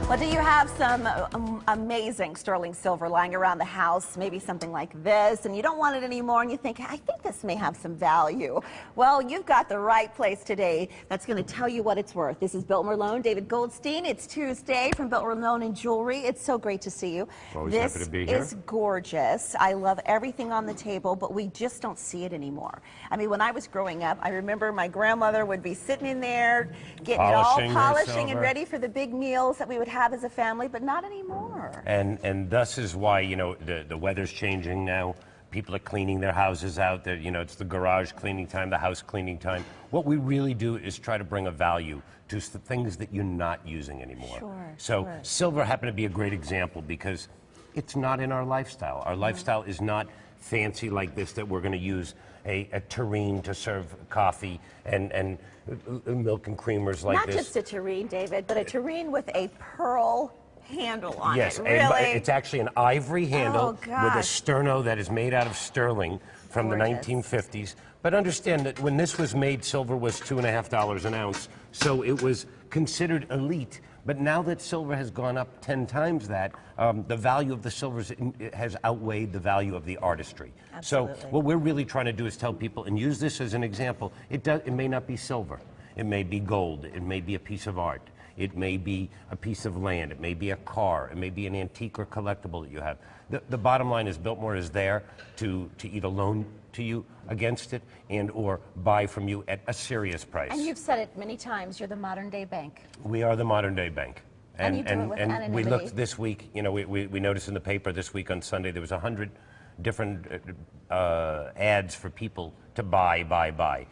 Well, do you have some amazing sterling silver lying around the house, maybe something like this, and you don't want it anymore, and you think, I think this may have some value? Well, you've got the right place today that's going to tell you what it's worth. This is Biltmore Loan, David Goldstein. It's Tuesday from Biltmore Loan Jewelry. It's so great to see you. Always happy to be here. This is gorgeous. I love everything on the table, but we just don't see it anymore. I mean, when I was growing up, I remember my grandmother would be sitting in there, getting it all polishing and ready for the big meals that we would have as a family, but not anymore. And thus is why, you know, the weather's changing now. People are cleaning their houses out. You know, it's the garage cleaning time, the house cleaning time. What we really do is try to bring a value to the things that you're not using anymore. Sure. Silver happened to be a great example because it's not in our lifestyle. Our lifestyle is not fancy like this, that we're going to use a tureen to serve coffee and milk and creamers like this. Not just a tureen, David, but a tureen with a pearl handle on it. Yes, really? and it's actually an ivory handle with a sterno that is made out of sterling from the 1950s. But understand that when this was made, silver was $2.50 an ounce, so it was considered elite. But now that silver has gone up 10 times that, the value of the silver has outweighed the value of the artistry. Absolutely. So what we're really trying to do is tell people, and use this as an example, it may not be silver. It may be gold. It may be a piece of art. It may be a piece of land. It may be a car. It may be an antique or collectible that you have. The bottom line is Biltmore is there to either loan to you against it and or buy from you at a serious price. And you've said it many times, you're the modern day bank. We are the modern day bank. And you do it with anonymity. We looked this week, you know, we noticed in the paper this week on Sunday there was 100 different ads for people to buy.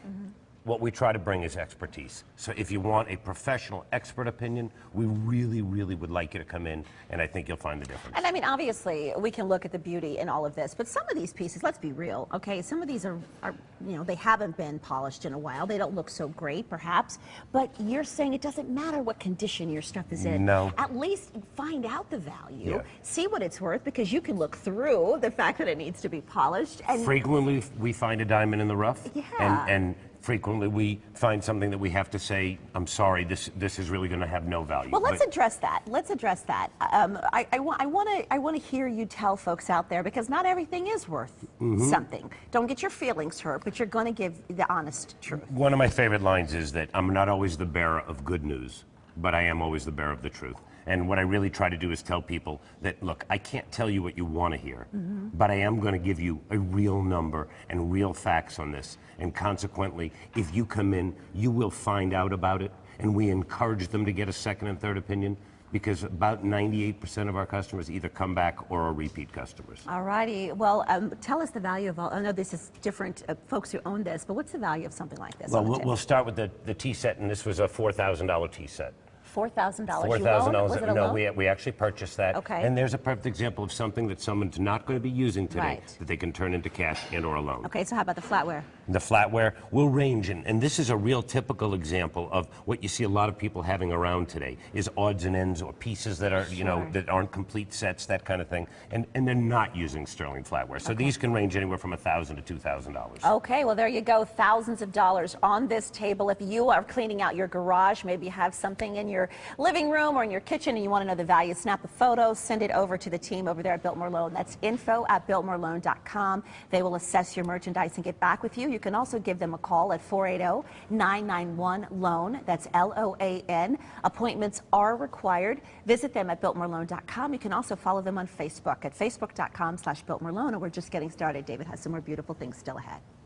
What we try to bring is expertise. So if you want a professional expert opinion, we really, really would like you to come in, and I think you'll find the difference. And I mean, obviously, we can look at the beauty in all of this, but some of these pieces, let's be real, okay? Some of these are, you know, they haven't been polished in a while. They don't look so great, perhaps, but you're saying it doesn't matter what condition your stuff is in. No. At least find out the value, Yeah. see what it's worth, because you can look through the fact that it needs to be polished. And frequently, we find a diamond in the rough. Yeah. And frequently we find something that we have to say, I'm sorry, this is really going to have no value. Well, let's address that. Let's address that. I want to hear you tell folks out there, because not everything is worth something. Don't get your feelings hurt, but you're going to give the honest truth. One of my favorite lines is that I'm not always the bearer of good news, but I am always the bearer of the truth. And what I really try to do is tell people that, look, I can't tell you what you want to hear, but I am going to give you a real number and real facts on this. And consequently, if you come in, you will find out about it. And we encourage them to get a second and third opinion, because about 98% of our customers either come back or are repeat customers. All righty. Well, tell us the value of all. I know this is different folks who own this, but what's the value of something like this? Well, we'll start with the tea set, and this was a $4,000 tea set. $4,000. $4,000. No, we actually purchased that. Okay. And there's a perfect example of something that someone's not going to be using today that they can turn into cash and or a loan. Okay, so how about the flatware? The flatware will range, and this is a real typical example of what you see a lot of people having around today, is odds and ends or pieces that are, you know, that aren't complete sets, that kind of thing, and they're not using sterling flatware. So these can range anywhere from $1,000 to $2,000. Okay, well, there you go, thousands of dollars on this table. If you are cleaning out your garage, maybe you have something in your living room or in your kitchen and you want to know the value, snap a photo, send it over to the team over there at Biltmore Loan. That's info@biltmoreloan.com. They will assess your merchandise and get back with you. You can also give them a call at 480-991-LOAN. That's LOAN. Appointments are required. Visit them at biltmoreloan.com. You can also follow them on Facebook at facebook.com/biltmoreloan. And we're just getting started. David has some more beautiful things still ahead.